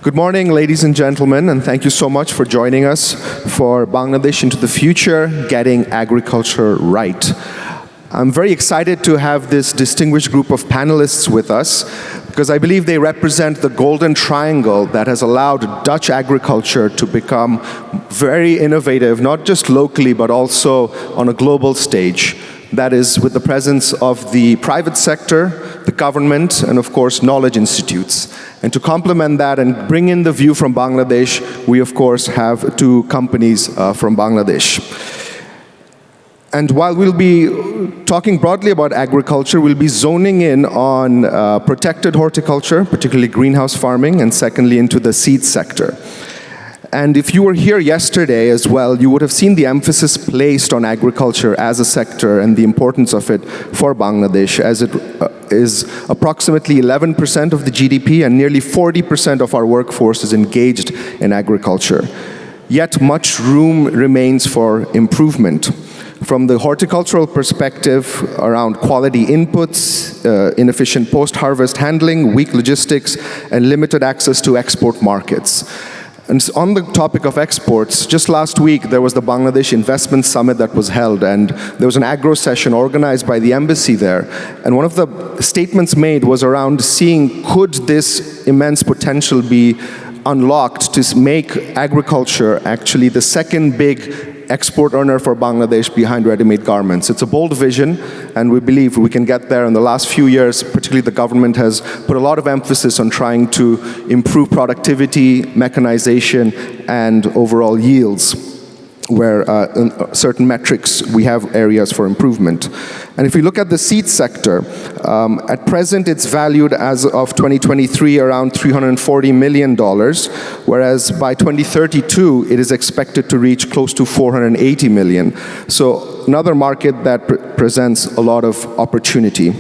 Good morning, ladies and gentlemen, and thank you so much for joining us for Bangladesh into the Future, Getting Agriculture Right. I'm very excited to have this distinguished group of panelists with us because I believe they represent the golden triangle that has allowed Dutch agriculture to become very innovative, not just locally, but also on a global stage. That is with the presence of the private sector, the government, and of course, knowledge institutes. And to complement that and bring in the view from Bangladesh, we of course have two companies from Bangladesh. And while we'll be talking broadly about agriculture, we'll be zoning in on protected horticulture, particularly greenhouse farming, and secondly into the seed sector. And if you were here yesterday as well, you would have seen the emphasis placed on agriculture as a sector and the importance of it for Bangladesh, as it is approximately 11% of the GDP and nearly 40% of our workforce is engaged in agriculture. Yet much room remains for improvement. From the horticultural perspective around quality inputs, inefficient post-harvest handling, weak logistics, and limited access to export markets. And on the topic of exports, just last week there was the Bangladesh Investment Summit that was held, and there was an agro session organized by the embassy there. And one of the statements made was around seeing could this immense potential be unlocked to make agriculture actually the second big export earner for Bangladesh behind ready-made garments. It's a bold vision, and we believe we can get there. In the last few years, particularly the government has put a lot of emphasis on trying to improve productivity, mechanization, and overall yields, where in certain metrics we have areas for improvement. And if we look at the seed sector, at present it's valued as of 2023 around $340 million, whereas by 2032 it is expected to reach close to $480 million. So another market that presents a lot of opportunity.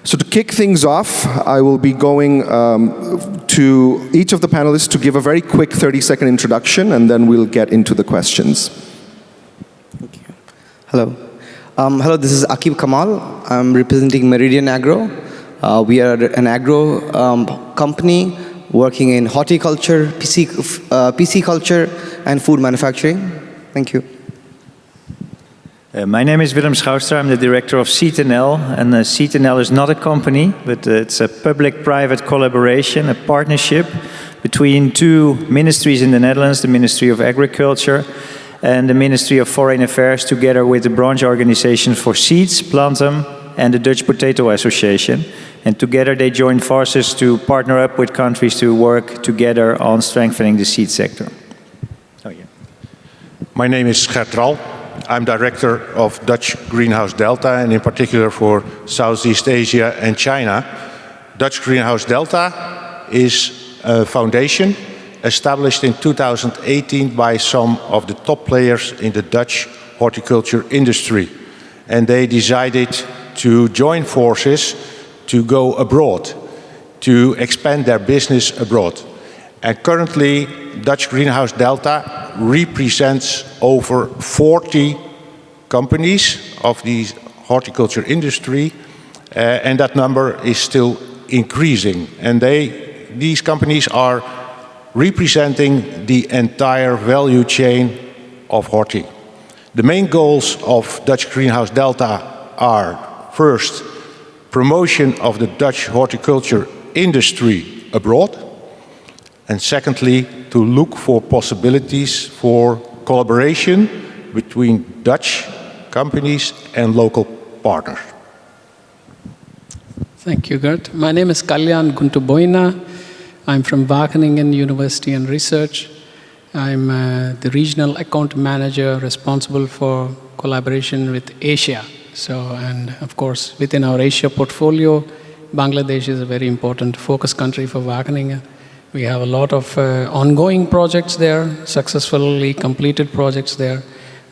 So to kick things off, I will be going to each of the panelists to give a very quick 30-second introduction, and then we'll get into the questions. Thank you. Hello. Hello, this is Akib Kamal. I'm representing Meridian Agro. We are an agro company working in horticulture, pisciculture, and food manufacturing. Thank you. My name is Willem Schouwstra. I'm the director of Seed&L, and Seed&L is not a company, but it's a public-private collaboration, a partnership between two ministries in the Netherlands, the Ministry of Agriculture and the Ministry of Foreign Affairs, together with the branch organizations for seeds, Plantum, and the Dutch Potato Association. And together they join forces to partner up with countries to work together on strengthening the seed sector. Oh, yeah. My name is Gert Ral. I'm director of Dutch Greenhouse Delta, and in particular for Southeast Asia and China. Dutch Greenhouse Delta is a foundation established in 2018 by some of the top players in the Dutch horticulture industry. And they decided to join forces to go abroad, to expand their business abroad. And currently, Dutch Greenhouse Delta represents over 40 companies of the horticulture industry, and that number is still increasing. And these companies are representing the entire value chain of horti. The main goals of Dutch Greenhouse Delta are, first, promotion of the Dutch horticulture industry abroad, and secondly, to look for possibilities for collaboration between Dutch companies and local partners. Thank you, Gert. My name is Kalyan Guntuboina. I'm from Wageningen University and Research. I'm the regional account manager responsible for collaboration with Asia. And of course, within our Asia portfolio, Bangladesh is a very important focus country for Wageningen. We have a lot of ongoing projects there, successfully completed projects there.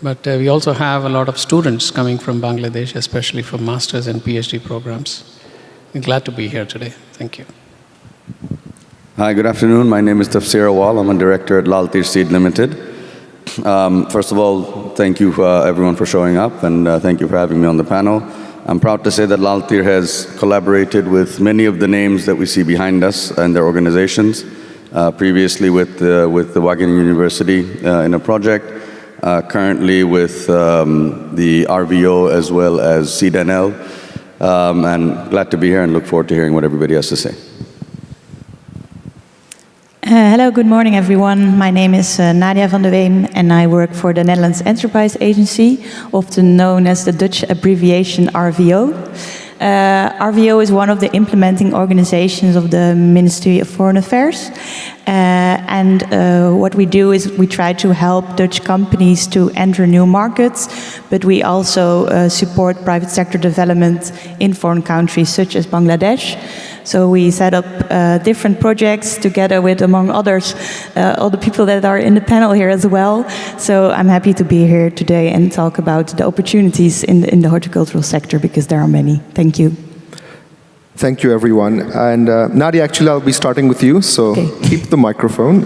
But we also have a lot of students coming from Bangladesh, especially for master's and PhD programs. I'm glad to be here today. Thank you. Hi, good afternoon. My name is Tafsir Awal. I'm a director at Laltir Seed Limited. First of all, thank you everyone for showing up, and thank you for having me on the panel. I'm proud to say that Laltir has collaborated with many of the names that we see behind us and their organizations. previously with the Wageningen University in a project, currently with the RVO as well as CDNL, and glad to be here and look forward to hearing what everybody has to say. Hello, good morning everyone. My name is Nadia van der Ween and I work for the Netherlands Enterprise Agency, often known as the Dutch abbreviation RVO. RVO is one of the implementing organizations of the Ministry of Foreign Affairs. And what we do is we try to help Dutch companies to enter new markets, but we also support private sector development in foreign countries such as Bangladesh. So we set up different projects together with, among others, all the people that are in the panel here as well. So I'm happy to be here today and talk about the opportunities in the horticultural sector, because there are many. Thank you. Thank you, everyone. And Nadia, actually, I'll be starting with you, so Okay. keep the microphone.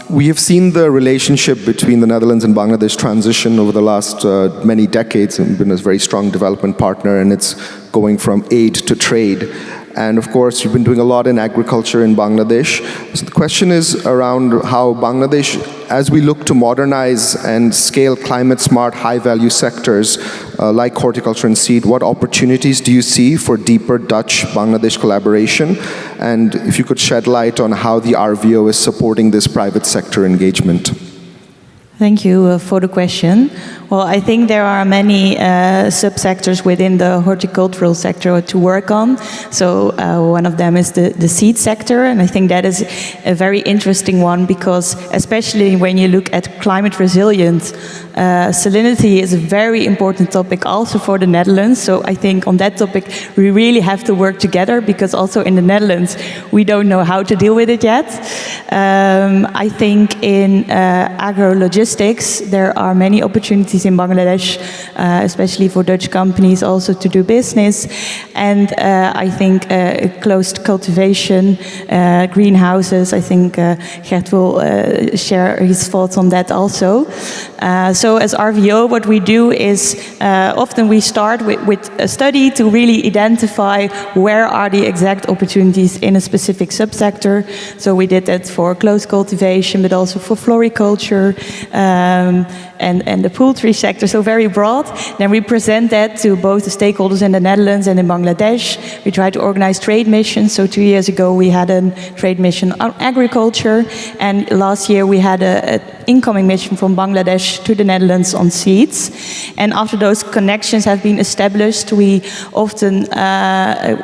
We have seen the relationship between the Netherlands and Bangladesh transition over the last many decades, and been a very strong development partner, and it's going from aid to trade. And of course, you've been doing a lot in agriculture in Bangladesh. So the question is around how Bangladesh, as we look to modernize and scale climate-smart, high-value sectors like horticulture and seed, what opportunities do you see for deeper Dutch-Bangladesh collaboration? And if you could shed light on how the RVO is supporting this private sector engagement. Thank you for the question. Well, I think there are many subsectors within the horticultural sector to work on. So one of them is the seed sector, and I think that is a very interesting one, because especially when you look at climate resilience, salinity is a very important topic also for the Netherlands. So I think on that topic we really have to work together, because also in the Netherlands we don't know how to deal with it yet. I think in agro-logistics there are many opportunities in Bangladesh, especially for Dutch companies also to do business. And I think closed cultivation, greenhouses, I think Gert will share his thoughts on that also. So as RVO, what we do is often we start with a study to really identify where are the exact opportunities in a specific subsector. So we did that for closed cultivation, but also for floriculture and the poultry sector, so very broad. Then we present that to both the stakeholders in the Netherlands and in Bangladesh. We try to organize trade missions. So 2 years ago we had a trade mission on agriculture, and last year we had an incoming mission from Bangladesh to the Netherlands on seeds. And after those connections have been established, we often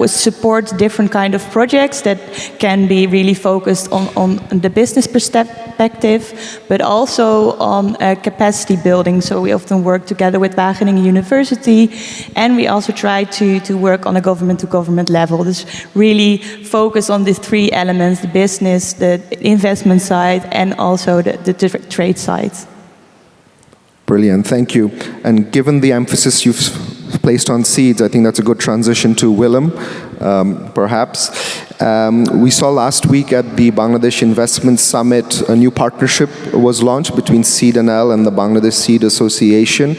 support different kind of projects that can be really focused on the business perspective, but also on capacity building. So we often work together with Wageningen University, and we also try to work on a government-to-government level. This really focus on these three elements: the business, the investment side, and also the trade side. Brilliant, thank you. And given the emphasis you've placed on seeds, I think that's a good transition to Willem, perhaps. We saw last week at the Bangladesh Investment Summit, a new partnership was launched between CDNL and the Bangladesh Seed Association.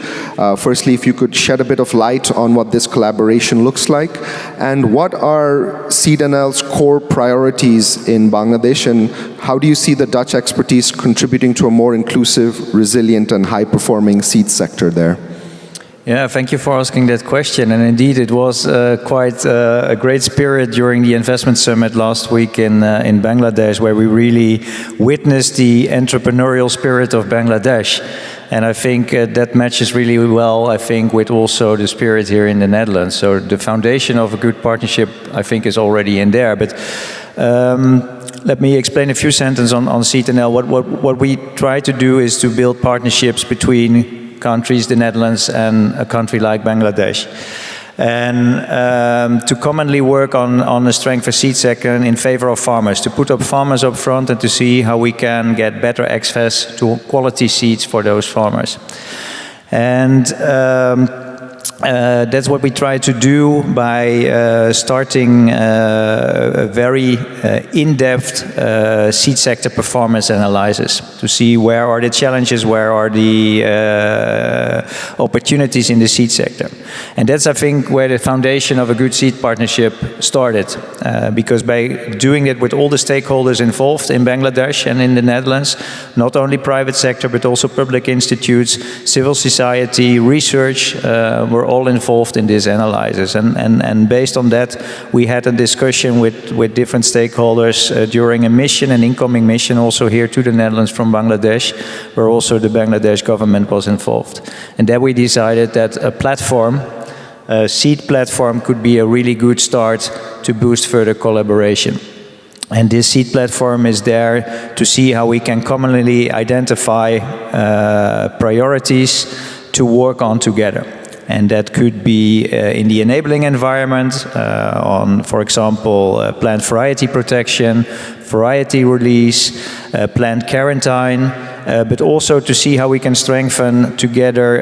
Firstly, if you could shed a bit of light on what this collaboration looks like, and what are CDNL's core priorities in Bangladesh, and how do you see the Dutch expertise contributing to a more inclusive, resilient, and high-performing seed sector there? Yeah, thank you for asking that question. And indeed, it was quite a great spirit during the investment summit last week in Bangladesh, where we really witnessed the entrepreneurial spirit of Bangladesh. And I think that matches really well, I think, with also the spirit here in the Netherlands. So the foundation of a good partnership, I think, is already in there. But let me explain a few sentences on CTNL. What we try to do is to build partnerships between countries, the Netherlands and a country like Bangladesh, and to commonly work on the strength of seed sector in favor of farmers, to put up farmers up front and to see how we can get better access to quality seeds for those farmers. And that's what we try to do by starting a very in-depth seed sector performance analysis to see where are the challenges, where are the opportunities in the seed sector. And that's, I think, where the foundation of a good seed partnership started. Because by doing it with all the stakeholders involved in Bangladesh and in the Netherlands, not only private sector, but also public institutes, civil society, research, were all involved in this analysis. And based on that, we had a discussion with different stakeholders during a mission, an incoming mission also here to the Netherlands from Bangladesh, where also the Bangladesh government was involved. And then we decided that a platform, a seed platform, could be a really good start to boost further collaboration. And this seed platform is there to see how we can commonly identify priorities to work on together. And that could be in the enabling environment, on, for example, plant variety protection, variety release, plant quarantine, but also to see how we can strengthen together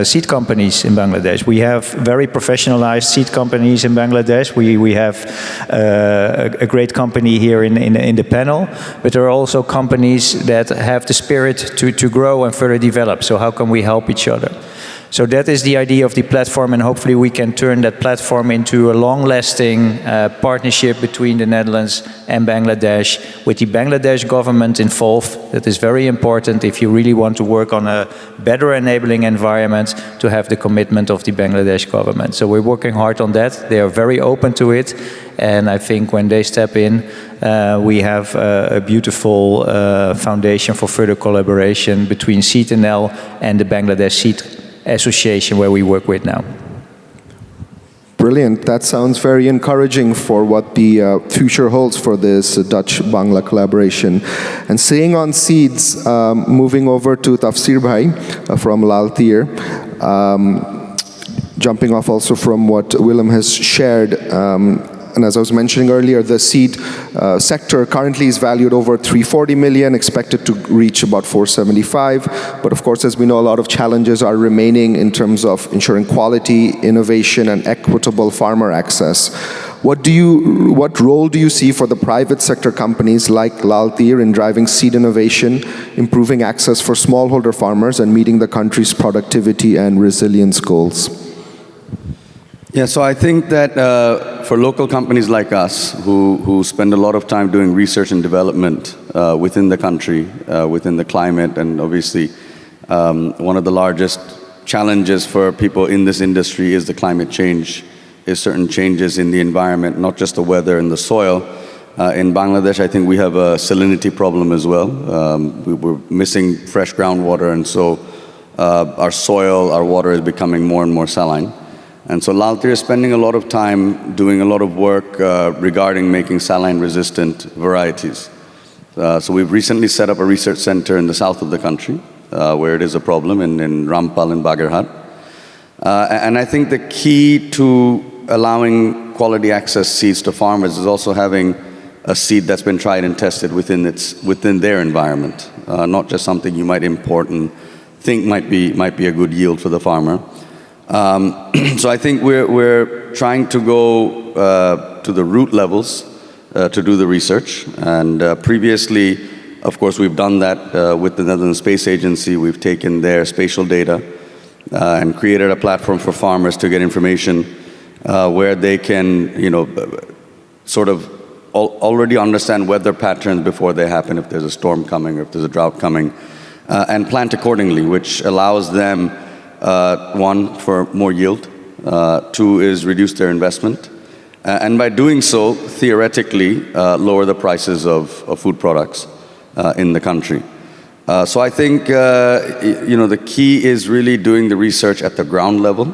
seed companies in Bangladesh. We have very professionalized seed companies in Bangladesh. We have a great company here in the panel, but there are also companies that have the spirit to grow and further develop. So how can we help each other? So that is the idea of the platform, and hopefully we can turn that platform into a long-lasting partnership between the Netherlands and Bangladesh, with the Bangladesh government involved. That is very important if you really want to work on a better enabling environment, to have the commitment of the Bangladesh government. So we're working hard on that. They are very open to it, and I think when they step in, we have a beautiful foundation for further collaboration between CTNL and the Bangladesh Seed Association, where we work with now. Brilliant. That sounds very encouraging for what the future holds for this Dutch-Bangla collaboration. And staying on seeds, moving over to Tafsir Bhai from Laltir, jumping off also from what Willem has shared, and as I was mentioning earlier, the seed sector currently is valued over 340 million, expected to reach about 475. But of course, as we know, a lot of challenges are remaining in terms of ensuring quality, innovation, and equitable farmer access. What role do you see for the private sector companies like Laltir in driving seed innovation, improving access for smallholder farmers, and meeting the country's productivity and resilience goals? Yeah, so I think that for local companies like us, who spend a lot of time doing research and development within the country, within the climate, and obviously one of the largest challenges for people in this industry is the climate change, is certain changes in the environment, not just the weather and the soil. In Bangladesh, I think we have a salinity problem as well. We're missing fresh groundwater, and so our soil, our water is becoming more and more saline. And so Laltir is spending a lot of time doing a lot of work regarding making saline-resistant varieties. So we've recently set up a research center in the south of the country, where it is a problem, in Rampal and Bagherhat. And I think the key to allowing quality access seeds to farmers is also having a seed that's been tried and tested within their environment, not just something you might import and think might be a good yield for the farmer. So I think we're trying to go to the root levels to do the research. And previously, of course, we've done that with the Netherlands Space Agency. We've taken their spatial data and created a platform for farmers to get information where they can, sort of already understand weather patterns before they happen, if there's a storm coming or if there's a drought coming, and plant accordingly, which allows them, one, for more yield, two is reduce their investment, and by doing so, theoretically, lower the prices of food products in the country. So I think, the key is really doing the research at the ground level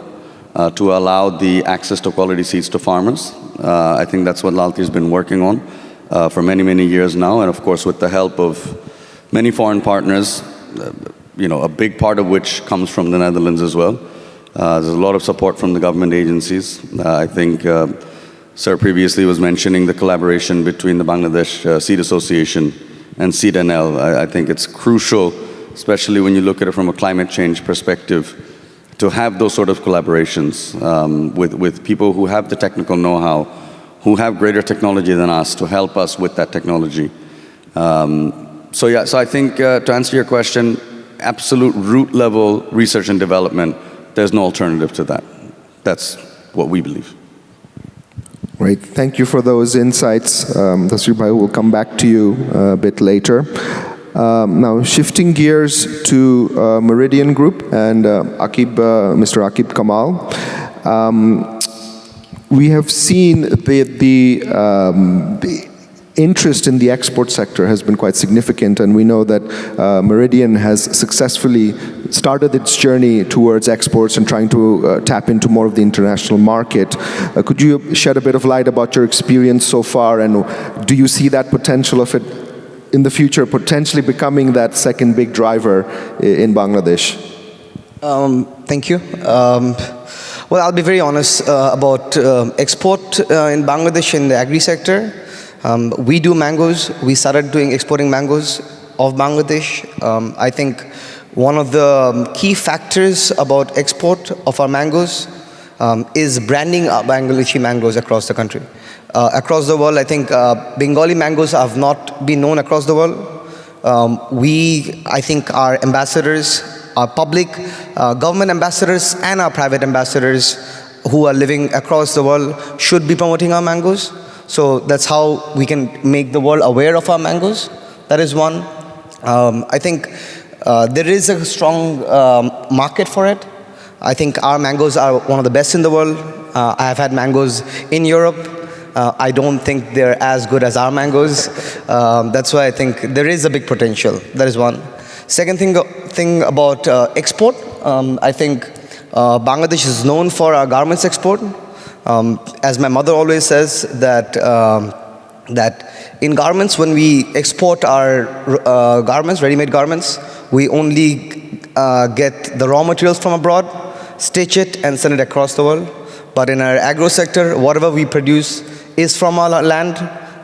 to allow the access to quality seeds to farmers. I think that's what Laltir has been working on for many, many years now, and of course with the help of many foreign partners, a big part of which comes from the Netherlands as well. There's a lot of support from the government agencies. I think Sir previously was mentioning the collaboration between the Bangladesh Seed Association and CTNL. I think it's crucial, especially when you look at it from a climate change perspective, to have those sort of collaborations with people who have the technical know-how, who have greater technology than us to help us with that technology. So I think to answer your question, absolute root level research and development, there's no alternative to that. That's what we believe. Great, thank you for those insights. Tasir Bhai, we'll come back to you a bit later. Now, shifting gears to Meridian Group and Mr. Akib Kamal. We have seen the interest in the export sector has been quite significant, and we know that Meridian has successfully started its journey towards exports and trying to tap into more of the international market. Could you shed a bit of light about your experience so far, and do you see that potential of it in the future potentially becoming that second big driver in Bangladesh? Thank you. Well, I'll be very honest about export in Bangladesh in the agri sector. We do mangoes. We started doing exporting mangoes of Bangladesh. I think one of the key factors about export of our mangoes is branding our Bangladeshi mangoes across the country. Across the world, I think Bengali mangoes have not been known across the world. I think our ambassadors, our public, government ambassadors and our private ambassadors who are living across the world should be promoting our mangoes. So that's how we can make the world aware of our mangoes. That is one. I think there is a strong market for it. I think our mangoes are one of the best in the world. I have had mangoes in Europe. I don't think they're as good as our mangoes. That's why I think there is a big potential. That is one. Second thing about export, I think Bangladesh is known for our garments export. As my mother always says, that in garments, when we export our garments, ready-made garments, we only get the raw materials from abroad, stitch it, and send it across the world. But in our agro sector, whatever we produce is from our land,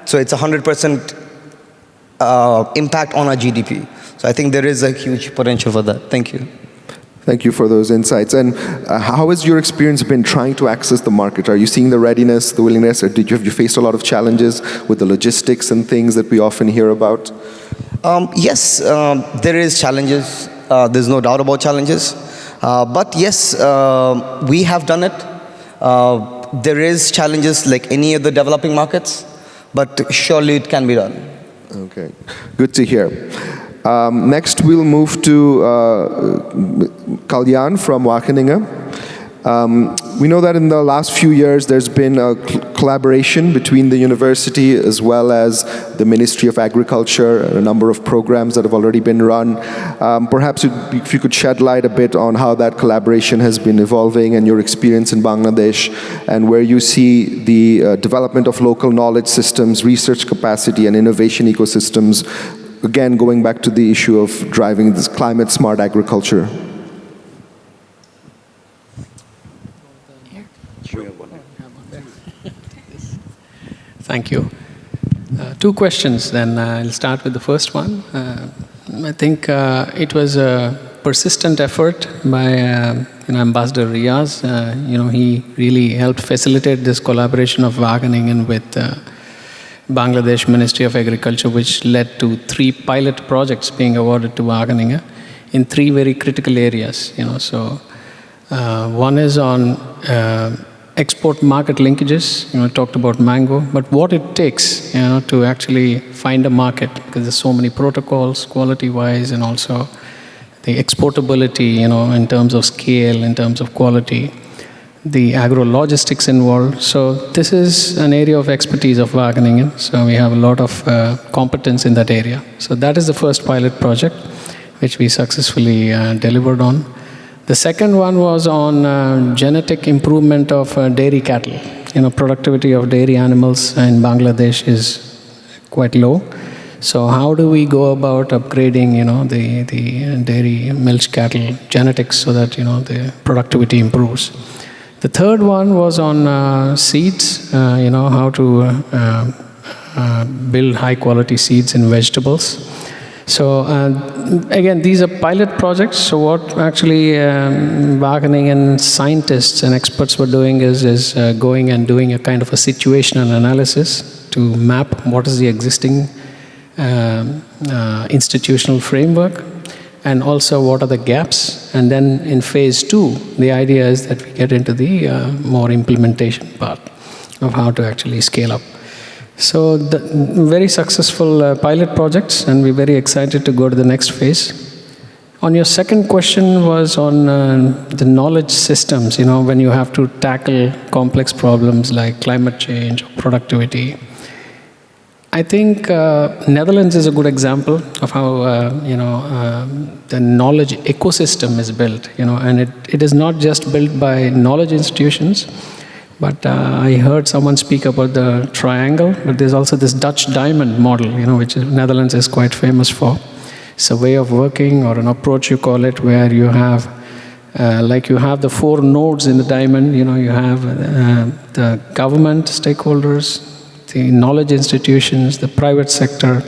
so it's 100% impact on our GDP. So I think there is a huge potential for that. Thank you. Thank you for those insights. And how has your experience been trying to access the market? Are you seeing the readiness, the willingness, or have you faced a lot of challenges with the logistics and things that we often hear about? Yes, there is challenges. There's no doubt about challenges. But yes, we have done it. There is challenges like any of the developing markets, but surely it can be done. Okay, good to hear. Next, we'll move to Kalyan from Wageningen. We know that in the last few years, there's been a collaboration between the university as well as the Ministry of Agriculture, a number of programs that have already been run. Perhaps if you could shed light a bit on how that collaboration has been evolving and your experience in Bangladesh, and where you see the development of local knowledge systems, research capacity, and innovation ecosystems, again, going back to the issue of driving this climate-smart agriculture. Thank you. Two questions, then I'll start with the first one. I think it was a persistent effort by Ambassador Riaz. He really helped facilitate this collaboration of Wageningen with Bangladesh Ministry of Agriculture, which led to 3 pilot projects being awarded to Wageningen in 3 very critical areas. So one is on export market linkages. Talked about mango, but what it takes, to actually find a market, because there's so many protocols, quality-wise, and also the exportability, in terms of scale, in terms of quality, the agro-logistics involved. So this is an area of expertise of Wageningen. So we have a lot of competence in that area. So that is the first pilot project, which we successfully delivered on. The second one was on genetic improvement of dairy cattle. Productivity of dairy animals in Bangladesh is quite low. So how do we go about upgrading, the dairy milch cattle genetics so that, the productivity improves? The third one was on seeds, how to build high quality seeds in vegetables. So again, these are pilot projects. So what actually Wageningen scientists and experts were doing is going and doing a kind of a situational analysis to map what is the existing institutional framework, and also what are the gaps. And then in phase 2, the idea is that we get into the more implementation part of how to actually scale up. So the very successful pilot projects, and we're very excited to go to the next phase. On your second question was on the knowledge systems, when you have to tackle complex problems like climate change or productivity. I think Netherlands is a good example of how the knowledge ecosystem is built, and it is not just built by knowledge institutions, but I heard someone speak about the triangle, but there's also this Dutch diamond model, which Netherlands is quite famous for. It's a way of working, or an approach you call it, where you have you have the 4 nodes in the diamond. You have the government stakeholders, the knowledge institutions, the private sector,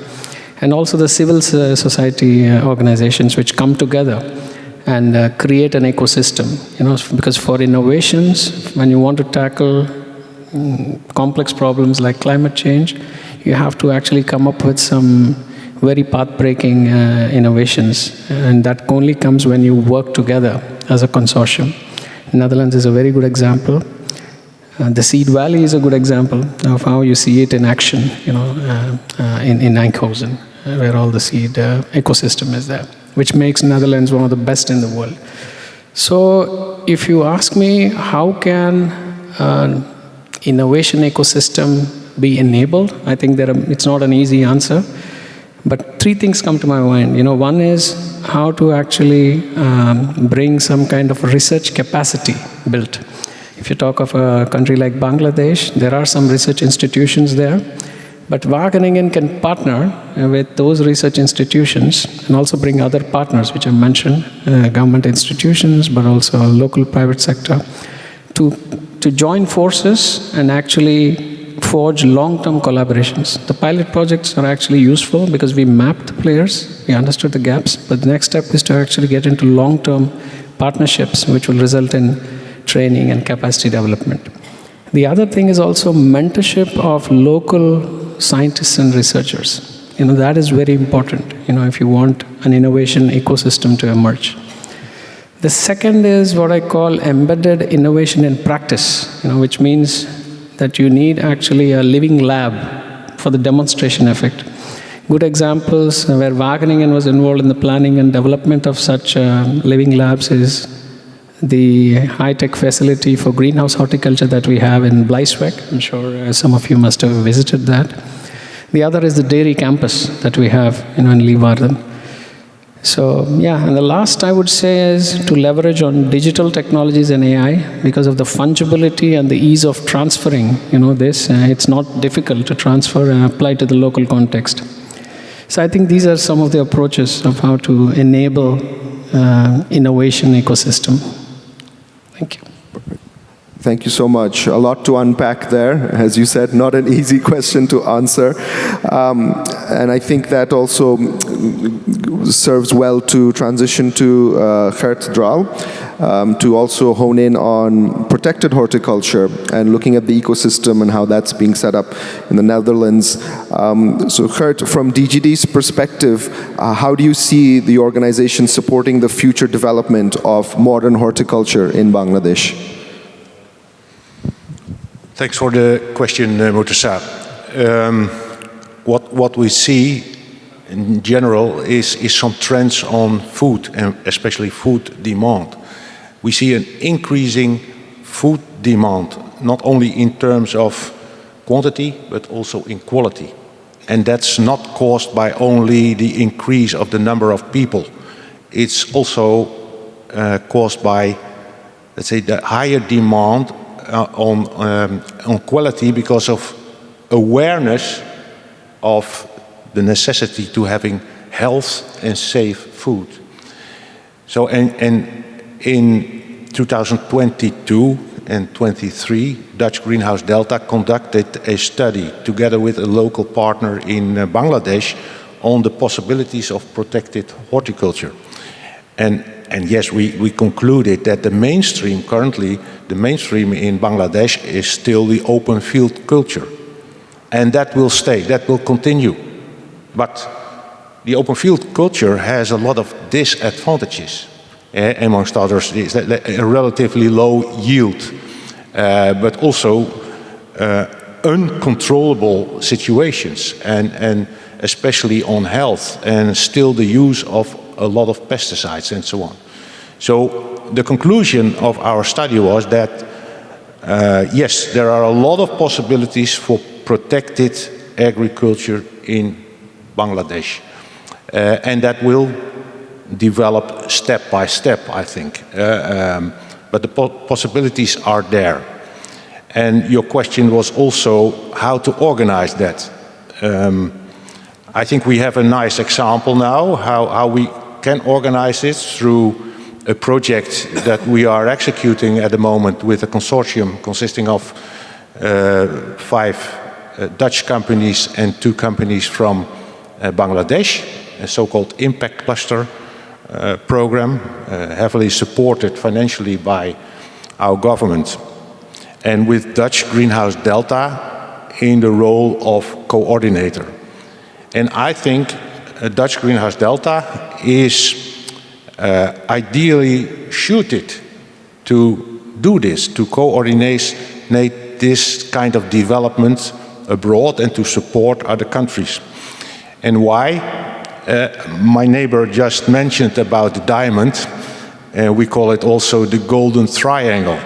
and also the civil society organizations, which come together and create an ecosystem. Because for innovations, when you want to tackle complex problems like climate change, you have to actually come up with some very path-breaking innovations, and that only comes when you work together as a consortium. Netherlands is a very good example. The Seed Valley is a good example of how you see it in action, in Enkhuizen, where all the seed ecosystem is there, which makes Netherlands one of the best in the world. So if you ask me, how can innovation ecosystem be enabled? I think it's not an easy answer, but 3 things come to my mind. One is how to actually bring some kind of research capacity built. If you talk of a country like Bangladesh, there are some research institutions there, but Wageningen can partner with those research institutions and also bring other partners, which I mentioned, government institutions, but also local private sector, to join forces and actually forge long-term collaborations. The pilot projects are actually useful because we mapped the players, we understood the gaps, but the next step is to actually get into long-term partnerships, which will result in training and capacity development. The other thing is also mentorship of local scientists and researchers. That is very important, if you want an innovation ecosystem to emerge. The second is what I call embedded innovation in practice, which means that you need actually a living lab for the demonstration effect. Good examples where Wageningen was involved in the planning and development of such living labs is the high-tech facility for greenhouse horticulture that we have in Bleiswijk. I'm sure some of you must have visited that. The other is the dairy campus that we have in Leeuwarden. So yeah, and the last I would say is to leverage on digital technologies and AI because of the fungibility and the ease of transferring, this. It's not difficult to transfer and apply to the local context. So I think these are some of the approaches of how to enable innovation ecosystem. Thank you. Thank you so much. A lot to unpack there. As you said, not an easy question to answer. And I think that also serves well to transition to Gert Draal, to also hone in on protected horticulture and looking at the ecosystem and how that's being set up in the Netherlands. So Gert, from DGD's perspective, how do you see the organization supporting the future development of modern horticulture in Bangladesh? Thanks for the question, Murtaza. What we see in general is some trends on food, and especially food demand. We see an increasing food demand, not only in terms of quantity, but also in quality. And that's not caused by only the increase of the number of people. It's also caused by, let's say, the higher demand on quality because of awareness of the necessity to having health and safe food. So and in 2022 and 23, Dutch Greenhouse Delta conducted a study together with a local partner in Bangladesh on the possibilities of protected horticulture. And yes, we concluded that the mainstream in Bangladesh is still the open field culture. And that will stay, that will continue. But the open field culture has a lot of disadvantages. Amongst others, is a relatively low yield, but also uncontrollable situations, and especially on health, and still the use of a lot of pesticides and so on. So the conclusion of our study was that, yes, there are a lot of possibilities for protected agriculture in Bangladesh, and that will develop step by step, I think. But the possibilities are there. And your question was also how to organize that. I think we have a nice example now, how we can organize this through a project that we are executing at the moment with a consortium consisting of 5 Dutch companies and 2 companies from Bangladesh, a so-called impact cluster program, heavily supported financially by our government, and with Dutch Greenhouse Delta in the role of coordinator. And I think Dutch Greenhouse Delta is ideally suited to do this, to coordinate this kind of development abroad and to support other countries. And why? My neighbor just mentioned about the diamond, and we call it also the golden triangle.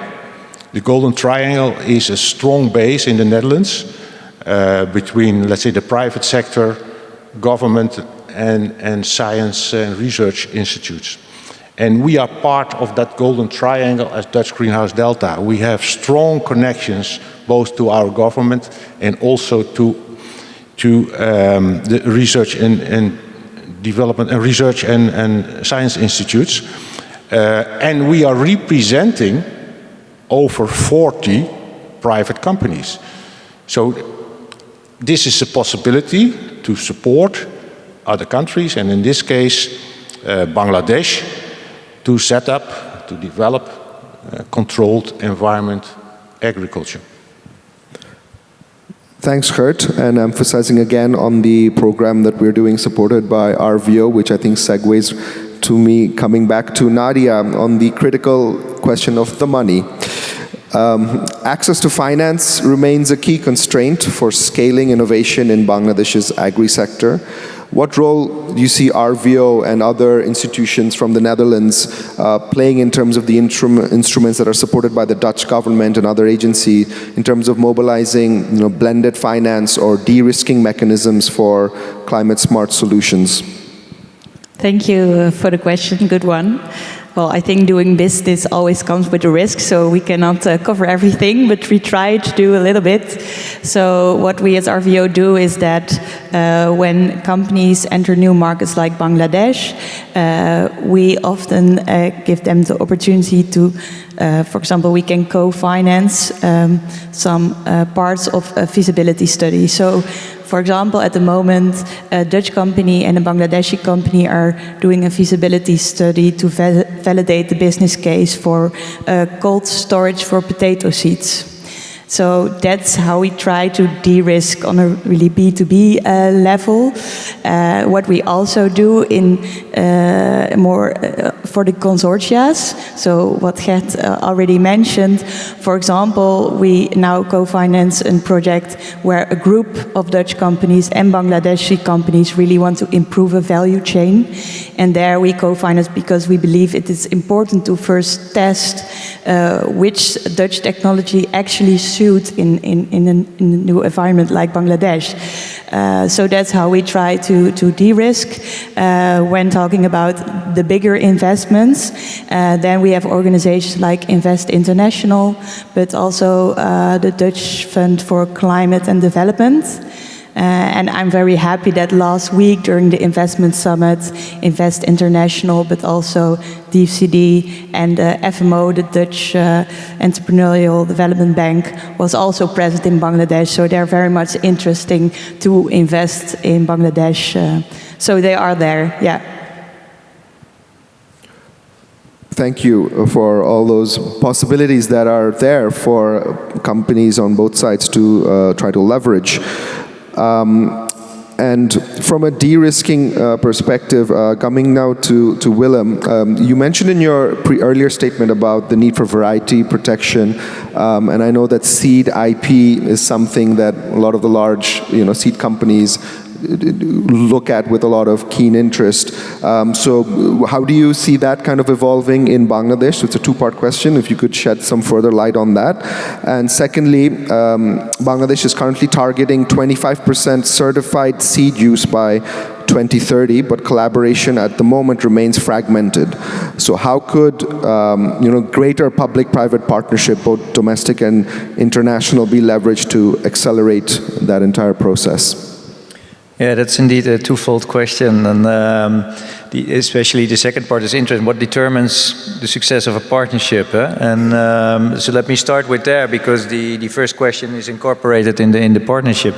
The golden triangle is a strong base in the Netherlands between, let's say, the private sector, government, and science and research institutes. And we are part of that golden triangle as Dutch Greenhouse Delta. We have strong connections both to our government and also to the research and development and research and science institutes. And we are representing over 40 private companies. So this is a possibility to support other countries, and in this case, Bangladesh, to set up, to develop controlled environment agriculture. Thanks, Gert, and emphasizing again on the program that we're doing supported by RVO, which I think segues to me coming back to Nadia on the critical question of the money. Access to finance remains a key constraint for scaling innovation in Bangladesh's agri-sector. What role do you see RVO and other institutions from the Netherlands playing in terms of the instruments that are supported by the Dutch government and other agencies in terms of mobilizing, blended finance or de-risking mechanisms for climate-smart solutions? Thank you for the question. Good one. Well, I think doing business always comes with a risk, so we cannot cover everything, but we try to do a little bit. So what we as RVO do is that when companies enter new markets like Bangladesh, we often give them the opportunity to, for example, we can co-finance some parts of a feasibility study. So, for example, at the moment, a Dutch company and a Bangladeshi company are doing a feasibility study to validate the business case for cold storage for potato seeds. So that's how we try to de-risk on a really B2B level. What we also do in more for the consortias, so what Gert already mentioned, for example, we now co-finance a project where a group of Dutch companies and Bangladeshi companies really want to improve a value chain. And there we co-finance because we believe it is important to first test which Dutch technology actually suits in a new environment like Bangladesh. So that's how we try to de-risk. When talking about the bigger investments, then we have organizations like Invest International, but also the Dutch Fund for Climate and Development. And I'm very happy that last week during the investment summit, Invest International, but also DFCD and FMO, the Dutch Entrepreneurial Development Bank, was also present in Bangladesh. So they're very much interesting to invest in Bangladesh. So they are there, yeah. Thank you for all those possibilities that are there for companies on both sides to try to leverage. And from a de-risking perspective, coming now to Willem, you mentioned in your earlier statement about the need for variety protection, and I know that seed IP is something that a lot of the large, seed companies look at with a lot of keen interest. So how do you see that kind of evolving in Bangladesh? So it's a two-part question, if you could shed some further light on that. And secondly, Bangladesh is currently targeting 25% certified seed use by 2030, but collaboration at the moment remains fragmented. So how could greater public-private partnership, both domestic and international, be leveraged to accelerate that entire process? Yeah, that's indeed a twofold question, and especially the second part is interesting. What determines the success of a partnership? And so let me start with there, because the first question is incorporated in the partnership.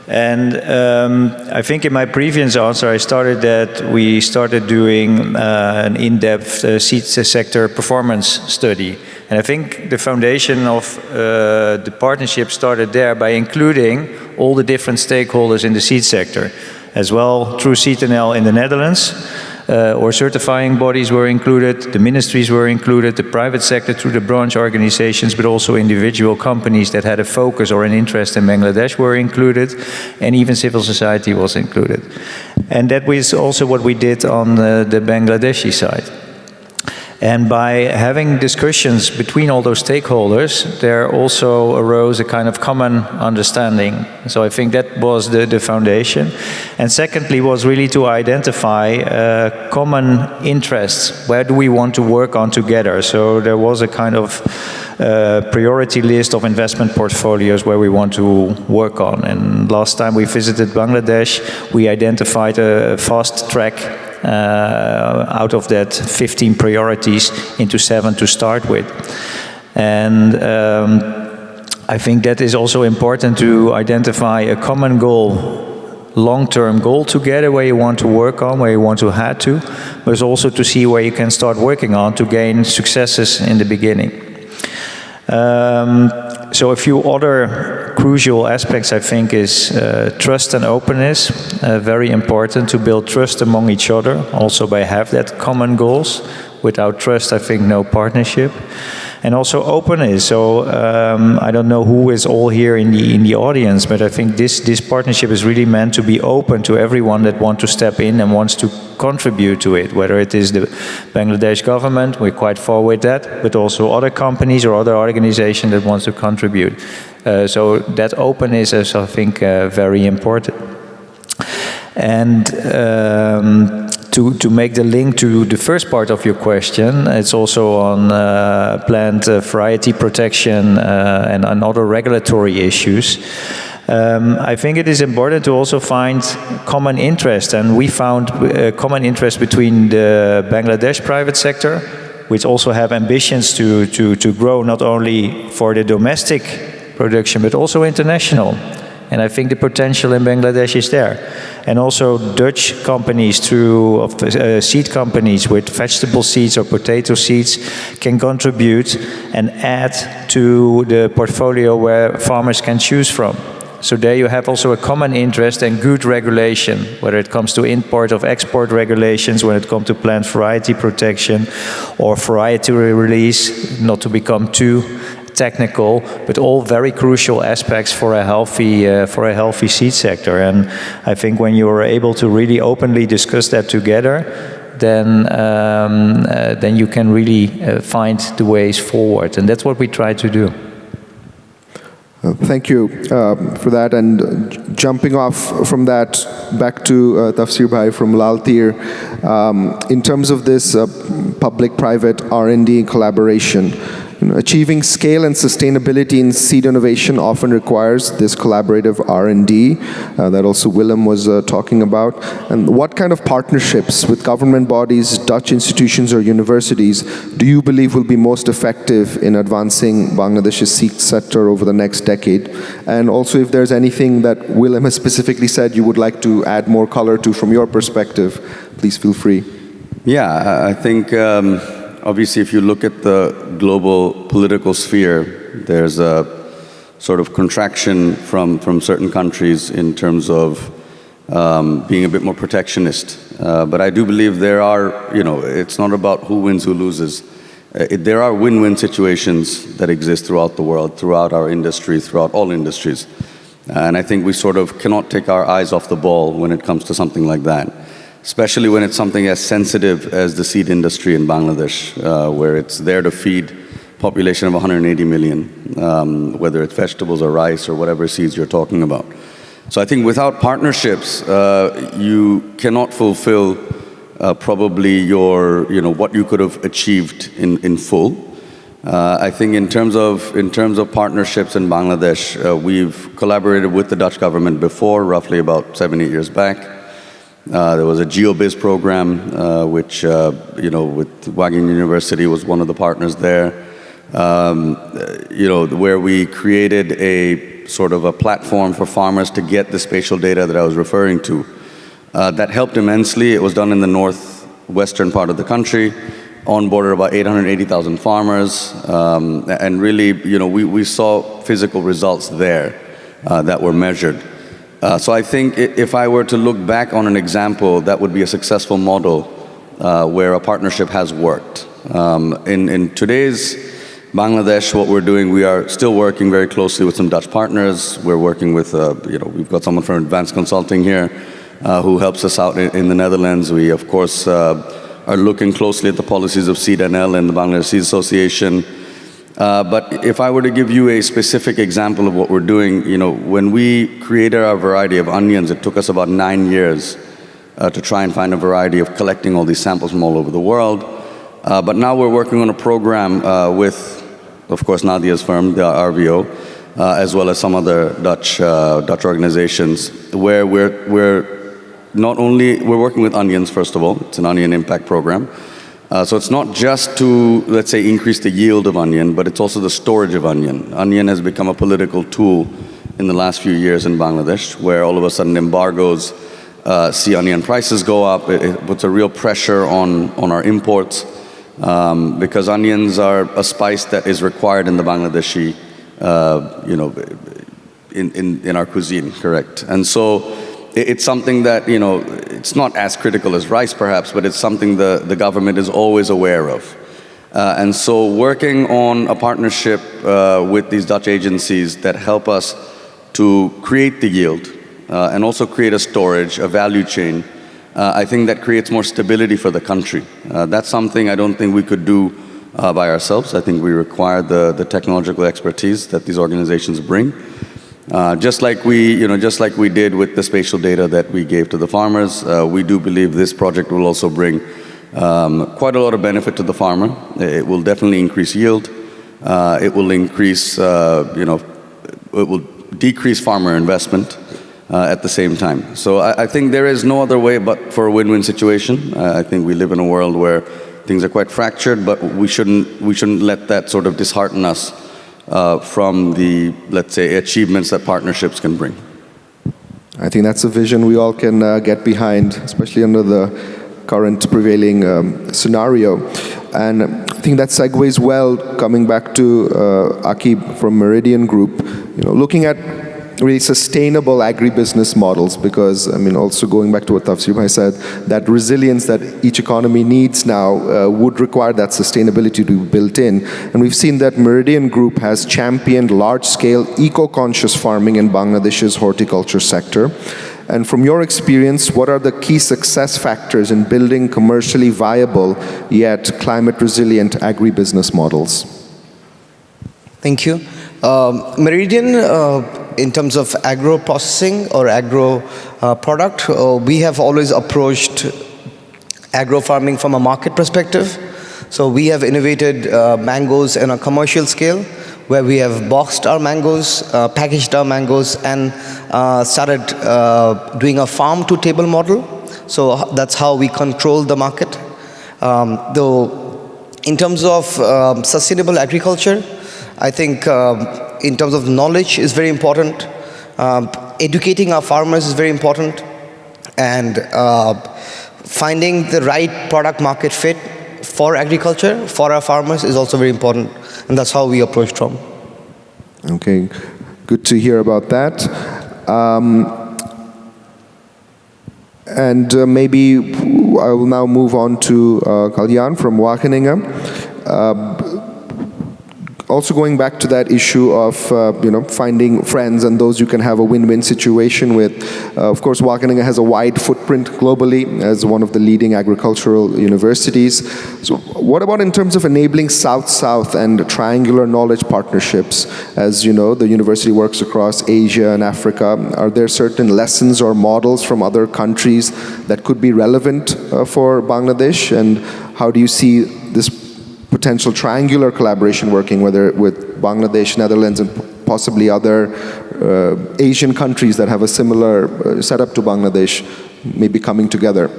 And I think in my previous answer, I started that we started doing an in-depth seed sector performance study. And I think the foundation of the partnership started there by including all the different stakeholders in the seed sector, as well through CTNL in the Netherlands. Or certifying bodies were included, the ministries were included, the private sector through the branch organizations, but also individual companies that had a focus or an interest in Bangladesh were included, and even civil society was included. And that was also what we did on the Bangladeshi side. And by having discussions between all those stakeholders, there also arose a kind of common understanding. So I think that was the foundation. And secondly was really to identify common interests. Where do we want to work on together? So there was a kind of priority list of investment portfolios where we want to work on. And last time we visited Bangladesh, we identified a fast track out of that 15 priorities into 7 to start with. And I think that is also important to identify a common goal, long-term goal together where you want to work on, where you want to head to, but also to see where you can start working on to gain successes in the beginning. So a few other crucial aspects, I think, is trust and openness. Very important to build trust among each other, also by have that common goals. Without trust, I think no partnership. And also openness. So I don't know who is all here in the audience, but I think this partnership is really meant to be open to everyone that wants to step in and wants to contribute to it, whether it is the Bangladesh government, we're quite far with that, but also other companies or other organizations that want to contribute. So that openness is, I think, very important. And to make the link to the first part of your question, it's also on plant variety protection and other regulatory issues. I think it is important to also find common interest, and we found common interest between the Bangladesh private sector, which also have ambitions to grow not only for the domestic production but also international. And I think the potential in Bangladesh is there. And also Dutch companies through seed companies with vegetable seeds or potato seeds can contribute and add to the portfolio where farmers can choose from. So there you have also a common interest and good regulation, whether it comes to import or export regulations, when it comes to plant variety protection or variety release, not to become too technical, but all very crucial aspects for a healthy seed sector. And I think when you are able to really openly discuss that together, then you can really find the ways forward. And that's what we try to do. Thank you for that. And jumping off from that, back to Tafsir Bhai from Laltir, in terms of this public-private R&D collaboration, Achieving scale and sustainability in seed innovation often requires this collaborative R&D that also Willem was talking about. And what kind of partnerships with government bodies, Dutch institutions or universities do you believe will be most effective in advancing Bangladesh's seed sector over the next decade? And also if there's anything that Willem has specifically said you would like to add more color to from your perspective, please feel free. Yeah, I think obviously if you look at the global political sphere, there's a sort of contraction from certain countries in terms of being a bit more protectionist. But I do believe there are, it's not about who wins, who loses. There are win-win situations that exist throughout the world, throughout our industry, throughout all industries. And I think we sort of cannot take our eyes off the ball when it comes to something like that, especially when it's something as sensitive as the seed industry in Bangladesh, where it's there to feed a population of 180 million, whether it's vegetables or rice or whatever seeds you're talking about. So I think without partnerships, you cannot fulfill probably your, what you could have achieved in full. I think in terms of partnerships in Bangladesh, we've collaborated with the Dutch government before, roughly about 7-8 years back. There was a GeoBiz program, which, with Wageningen University was one of the partners there, where we created a sort of a platform for farmers to get the spatial data that I was referring to. That helped immensely. It was done in the northwestern part of the country, onboarded about 880,000 farmers, and really, we saw physical results there that were measured. So I think if I were to look back on an example, that would be a successful model where a partnership has worked. In today's Bangladesh, what we're doing, we are still working very closely with some Dutch partners. We're working with, we've got someone from Advanced Consulting here who helps us out in the Netherlands. We, of course, are looking closely at the policies of SeedNL and the Bangladesh Seed Association. But if I were to give you a specific example of what we're doing, when we created our variety of onions, it took us about 9 years to try and find a variety of collecting all these samples from all over the world. But now we're working on a program with, of course, Nadia's firm, the RVO, as well as some other Dutch organizations, where we're working with onions, first of all. It's an onion impact program. So it's not just to, let's say, increase the yield of onion, but it's also the storage of onion. Onion has become a political tool in the last few years in Bangladesh, where all of a sudden embargoes see onion prices go up. It puts a real pressure on our imports, because onions are a spice that is required in the Bangladeshi, in our cuisine, correct? And so it's something that, it's not as critical as rice perhaps, but it's something the government is always aware of. And so working on a partnership with these Dutch agencies that help us to create the yield and also create a storage, a value chain, I think that creates more stability for the country. That's something I don't think we could do by ourselves. I think we require the technological expertise that these organizations bring. Just like we did with the spatial data that we gave to the farmers, we do believe this project will also bring quite a lot of benefit to the farmer. It will definitely increase yield. It will increase, it will decrease farmer investment at the same time. So I think there is no other way but for a win-win situation. I think we live in a world where things are quite fractured, but we shouldn't let that sort of dishearten us from the, let's say, achievements that partnerships can bring. I think that's a vision we all can get behind, especially under the current prevailing scenario. And I think that segues well, coming back to Akib from Meridian Group, looking at really sustainable agribusiness models, because, also going back to what Tafsir Bhai said, that resilience that each economy needs now would require that sustainability to be built in. And we've seen that Meridian Group has championed large-scale eco-conscious farming in Bangladesh's horticulture sector. And from your experience, what are the key success factors in building commercially viable yet climate-resilient agribusiness models? Thank you. Meridian, in terms of agro processing or agro product, we have always approached agro farming from a market perspective. So we have innovated mangoes on a commercial scale, where we have boxed our mangoes, packaged our mangoes, and started doing a farm-to-table model. So that's how we control the market. Though, in terms of sustainable agriculture, I think in terms of knowledge is very important. Educating our farmers is very important. And finding the right product market fit for agriculture, for our farmers, is also very important. And that's how we approach Trom. Okay, good to hear about that. Maybe I will now move on to Kalyan from Wageningen. Also going back to that issue of finding friends and those you can have a win-win situation with. Of course, Wageningen has a wide footprint globally as one of the leading agricultural universities. So what about in terms of enabling South-South and triangular knowledge partnerships? As you know, the university works across Asia and Africa. Are there certain lessons or models from other countries that could be relevant for Bangladesh? And how do you see this potential triangular collaboration working, whether with Bangladesh, Netherlands, and possibly other Asian countries that have a similar setup to Bangladesh, maybe coming together?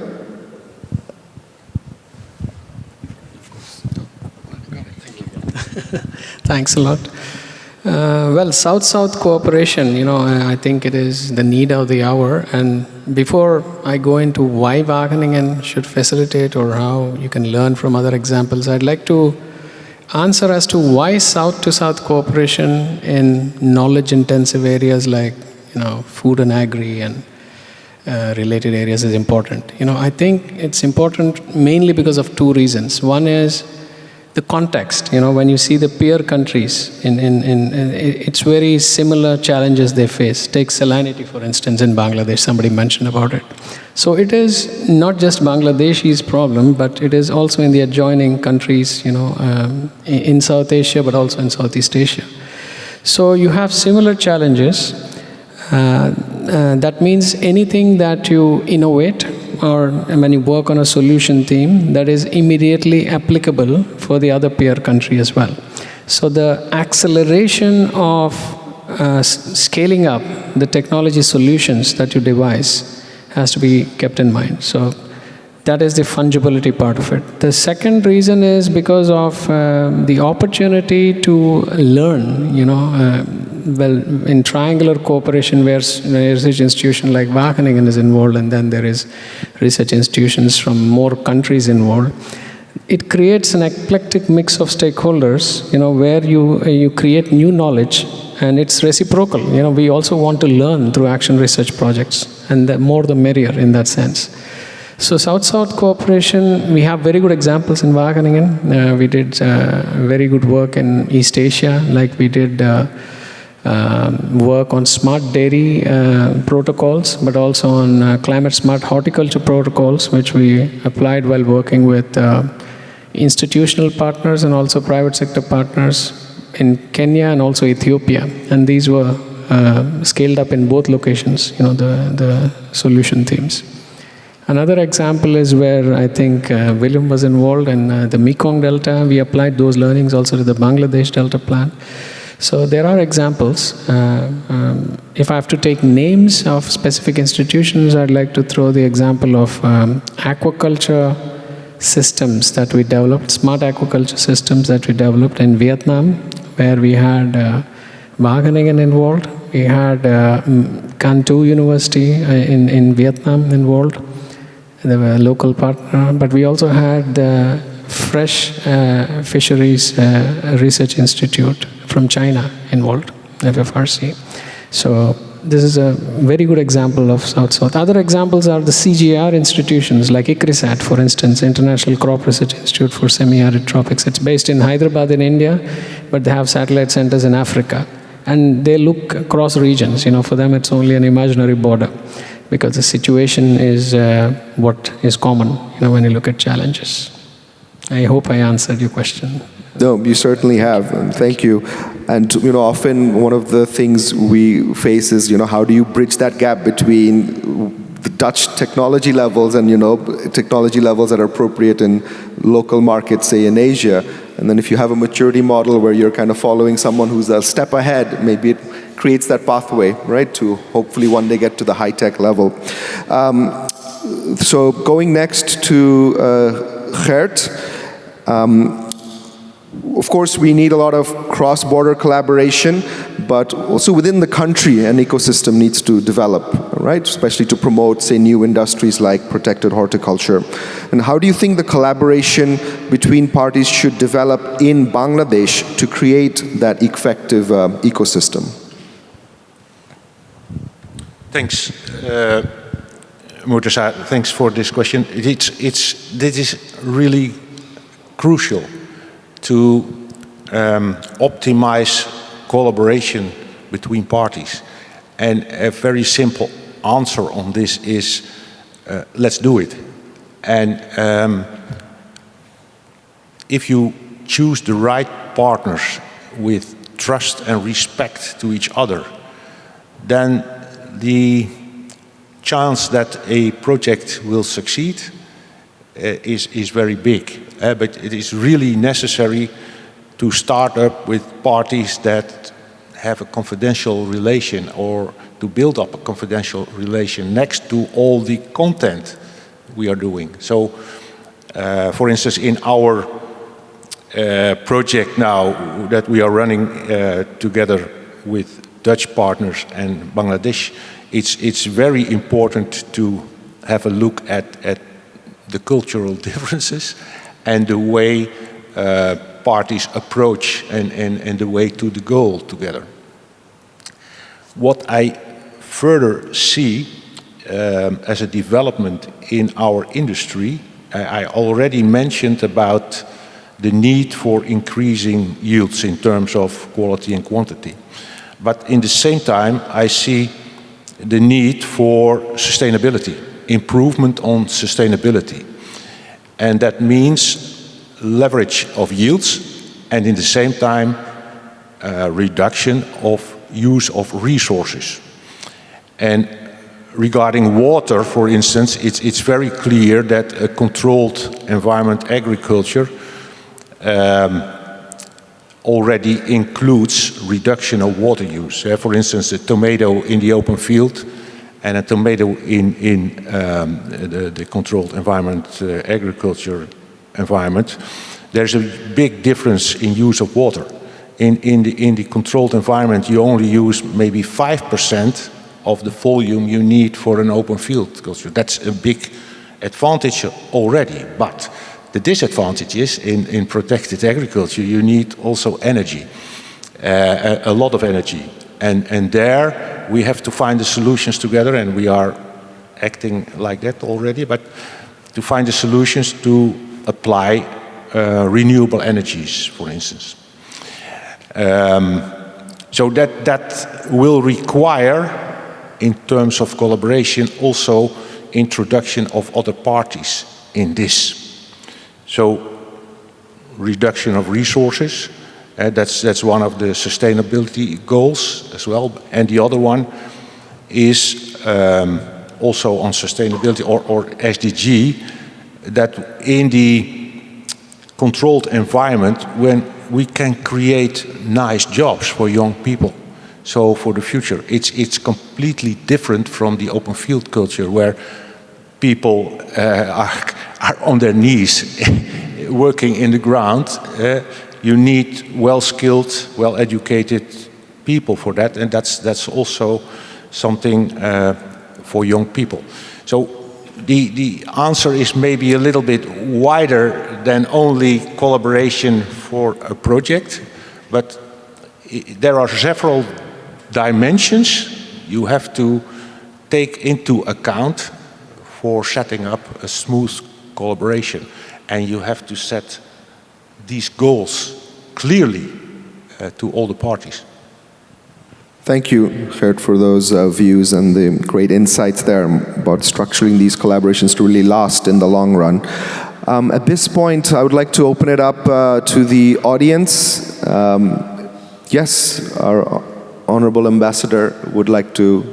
Thanks a lot. Well, South-South cooperation, I think it is the need of the hour. And before I go into why Wageningen should facilitate or how you can learn from other examples, I'd like to answer as to why South-to-South cooperation in knowledge-intensive areas like, food and agri and related areas is important. I think it's important mainly because of two reasons. One is the context. When you see the peer countries, it's very similar challenges they face. Take salinity, for instance, in Bangladesh. Somebody mentioned about it. So it is not just Bangladeshi's problem, but it is also in the adjoining countries, in South Asia, but also in Southeast Asia. So you have similar challenges. That means anything that you innovate, or when you work on a solution theme, that is immediately applicable for the other peer country as well. So the acceleration of scaling up the technology solutions that you devise has to be kept in mind. So that is the fungibility part of it. The second reason is because of the opportunity to learn, in triangular cooperation where a research institution like Wageningen is involved, and then there is research institutions from more countries involved. It creates an eclectic mix of stakeholders, where you create new knowledge, and it's reciprocal. We also want to learn through action research projects, and the more the merrier in that sense. So South-South cooperation, we have very good examples in Wageningen. We did very good work in East Asia, like we did work on smart dairy protocols, but also on climate-smart horticulture protocols, which we applied while working with institutional partners and also private sector partners in Kenya and also Ethiopia. And these were scaled up in both locations, the solution themes. Another example is where I think William was involved in the Mekong Delta. We applied those learnings also to the Bangladesh Delta plan. So there are examples. If I have to take names of specific institutions, I'd like to throw the example of aquaculture systems that we developed, smart aquaculture systems that we developed in Vietnam, where we had Wageningen involved. We had Can Tu University in Vietnam involved. They were a local partner, but we also had the Fresh Fisheries Research Institute from China involved, FFRC. So this is a very good example of South-South. Other examples are the CGR institutions like ICRISAT, for instance, International Crop Research Institute for Semi-Arid Tropics. It's based in Hyderabad in India, but they have satellite centers in Africa. And they look across regions. For them it's only an imaginary border, because the situation is what is common, when you look at challenges. I hope I answered your question. No, you certainly have, and thank you. And often one of the things we face is, how do you bridge that gap between the Dutch technology levels and, technology levels that are appropriate in local markets, say in Asia. And then if you have a maturity model where you're kind of following someone who's a step ahead, maybe it creates that pathway, right, to hopefully one day get to the high-tech level. So going next to Gert. Of course, we need a lot of cross-border collaboration, but also within the country, an ecosystem needs to develop, right? Especially to promote, say, new industries like protected horticulture. And how do you think the collaboration between parties should develop in Bangladesh to create that effective ecosystem? Thanks, Murtaza. Thanks for this question. This is really crucial to optimize collaboration between parties. And a very simple answer on this is, let's do it. And if you choose the right partners with trust and respect to each other, then the chance that a project will succeed is very big. But it is really necessary to start up with parties that have a confidential relation, or to build up a confidential relation next to all the content we are doing. So, for instance, in our project now that we are running together with Dutch partners and Bangladesh, it's very important to have a look at the cultural differences and the way parties approach and the way to the goal together. What I further see as a development in our industry, I already mentioned about the need for increasing yields in terms of quality and quantity. But in the same time, I see the need for sustainability, improvement on sustainability. And that means leverage of yields, and in the same time, reduction of use of resources. And regarding water, for instance, it's very clear that a controlled environment agriculture already includes reduction of water use. For instance, a tomato in the open field and a tomato in the controlled environment agriculture environment, there's a big difference in use of water. In the controlled environment, you only use maybe 5% of the volume you need for an open field culture. That's a big advantage already, but the disadvantage is in protected agriculture, you need also energy, a lot of energy. And there we have to find the solutions together, and we are acting like that already, but to find the solutions to apply renewable energies, for instance. So that will require, in terms of collaboration, also introduction of other parties in this. So reduction of resources, that's one of the sustainability goals as well. And the other one is also on sustainability or SDG, that in the controlled environment, when we can create nice jobs for young people. So for the future, it's completely different from the open field culture where people are on their knees working in the ground. You need well-skilled, well-educated people for that, and that's also something for young people. So the answer is maybe a little bit wider than only collaboration for a project, but there are several dimensions you have to take into account for setting up a smooth collaboration. And you have to set these goals clearly to all the parties. Thank you, Gert, for those views and the great insights there about structuring these collaborations to really last in the long run. At this point, I would like to open it up to the audience. Yes, our Honorable Ambassador would like to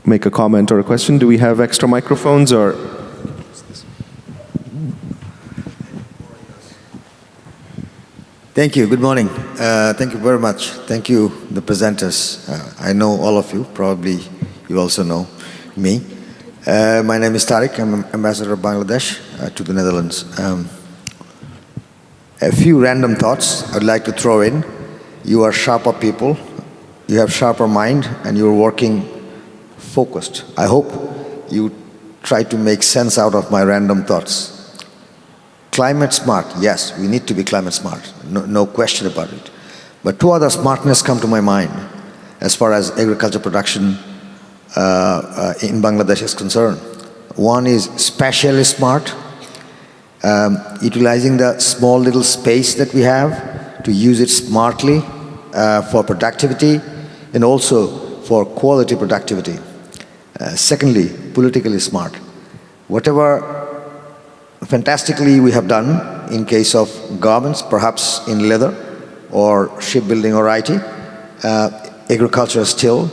make a comment or a question. Do we have extra microphones or? Thank you. Good morning. Thank you very much. Thank you, the presenters. I know all of you. Probably you also know me. My name is Tariq. I'm ambassador of Bangladesh to the Netherlands. A few random thoughts I'd like to throw in. You are sharper people. You have sharper mind, and you're working focused. I hope you try to make sense out of my random thoughts. Climate smart, yes, we need to be climate smart, no question about it. But two other smartness come to my mind as far as agriculture production in Bangladesh is concerned. One is spatially smart, utilizing the small little space that we have to use it smartly for productivity and also for quality productivity. Secondly, politically smart. Whatever fantastically we have done in case of garments, perhaps in leather or shipbuilding or IT, agriculture still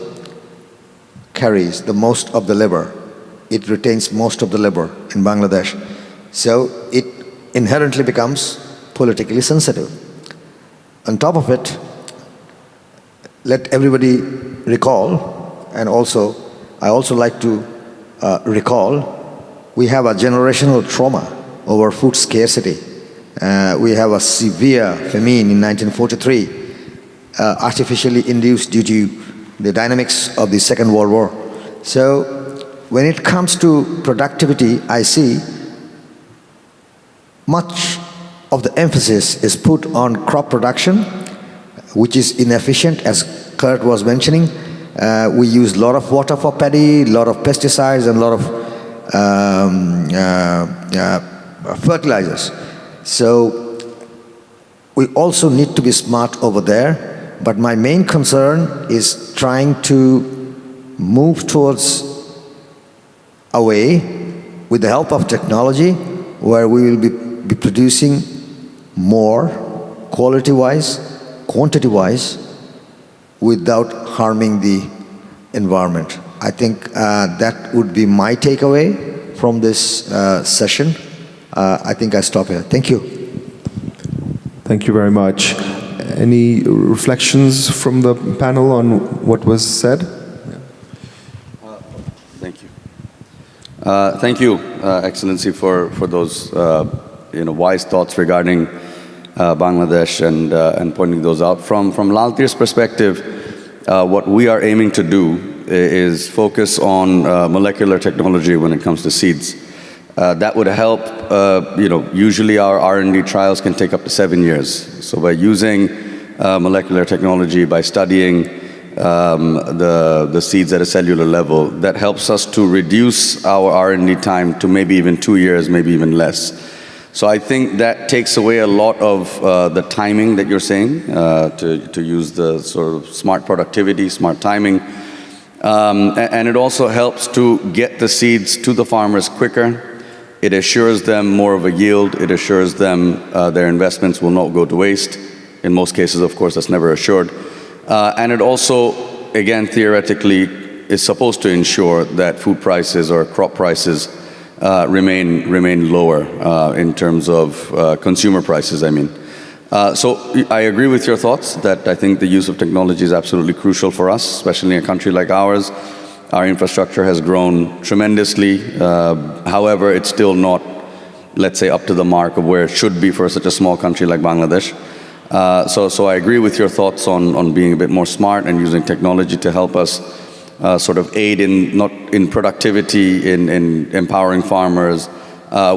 carries the most of the labor. It retains most of the labor in Bangladesh. So it inherently becomes politically sensitive. On top of it, let everybody recall, and also I also like to recall, we have a generational trauma over food scarcity. We have a severe famine in 1943, artificially induced due to the dynamics of the Second World War. So when it comes to productivity, I see much of the emphasis is put on crop production, which is inefficient, as Kurt was mentioning. We use a lot of water for paddy, a lot of pesticides, and a lot of fertilizers. So we also need to be smart over there, but my main concern is trying to move towards a way with the help of technology where we will be producing more quality-wise, quantity-wise, without harming the environment. I think that would be my takeaway from this session. I think I stop here. Thank you. Thank you very much. Any reflections from the panel on what was said? Thank you. Thank you, Excellency, for those wise thoughts regarding Bangladesh and pointing those out. From Laltir's perspective, what we are aiming to do is focus on molecular technology when it comes to seeds. That would help, usually our R&D trials can take up to 7 years. So by using molecular technology, by studying the seeds at a cellular level, that helps us to reduce our R&D time to maybe even 2 years, maybe even less. So I think that takes away a lot of the timing that you're saying, to use the sort of smart productivity, smart timing. And it also helps to get the seeds to the farmers quicker. It assures them more of a yield. It assures them their investments will not go to waste. In most cases, of course, that's never assured. And it also, again, theoretically, is supposed to ensure that food prices or crop prices remain lower in terms of consumer prices, I mean. So I agree with your thoughts that I think the use of technology is absolutely crucial for us, especially in a country like ours. Our infrastructure has grown tremendously. However, it's still not, let's say, up to the mark of where it should be for such a small country like Bangladesh. So I agree with your thoughts on being a bit more smart and using technology to help us sort of aid in productivity, in empowering farmers,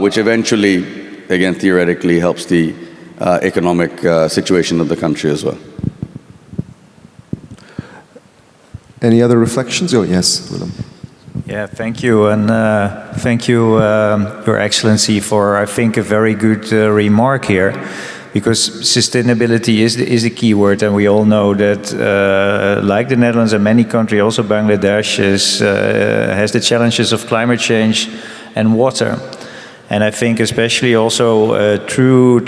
which eventually, again, theoretically helps the economic situation of the country as well. Any other reflections? Oh, yes, Willem. Yeah, thank you. And thank you, Your Excellency, for, I think, a very good remark here. Because sustainability is the key word, and we all know that, like the Netherlands and many countries, also Bangladesh has the challenges of climate change and water. And I think especially also true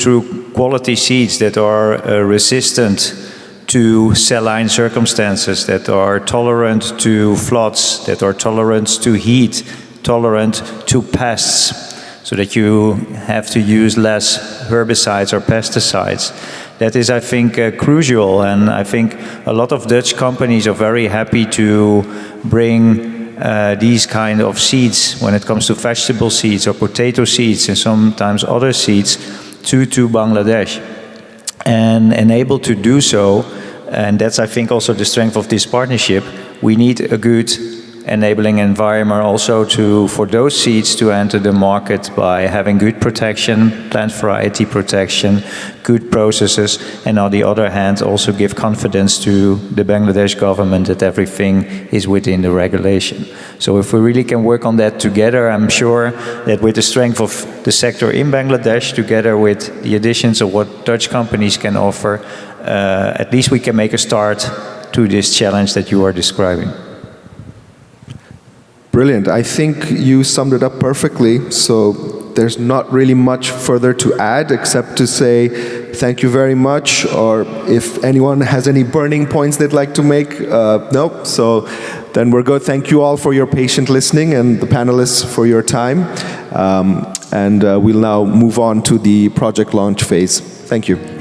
quality seeds that are resistant to saline circumstances, that are tolerant to floods, that are tolerant to heat, tolerant to pests, so that you have to use less herbicides or pesticides. That is, I think, crucial, and I think a lot of Dutch companies are very happy to bring these kind of seeds, when it comes to vegetable seeds or potato seeds and sometimes other seeds, to Bangladesh. And able to do so, and that's, I think, also the strength of this partnership, we need a good enabling environment also for those seeds to enter the market by having good protection, plant variety protection, good processes, and on the other hand also give confidence to the Bangladesh government that everything is within the regulation. So if we really can work on that together, I'm sure that with the strength of the sector in Bangladesh, together with the additions of what Dutch companies can offer, at least we can make a start to this challenge that you are describing. Brilliant. I think you summed it up perfectly. So there's not really much further to add except to say thank you very much, or if anyone has any burning points they'd like to make, no. So then we're good. Thank you all for your patient listening and the panelists for your time. And we'll now move on to the project launch phase. Thank you.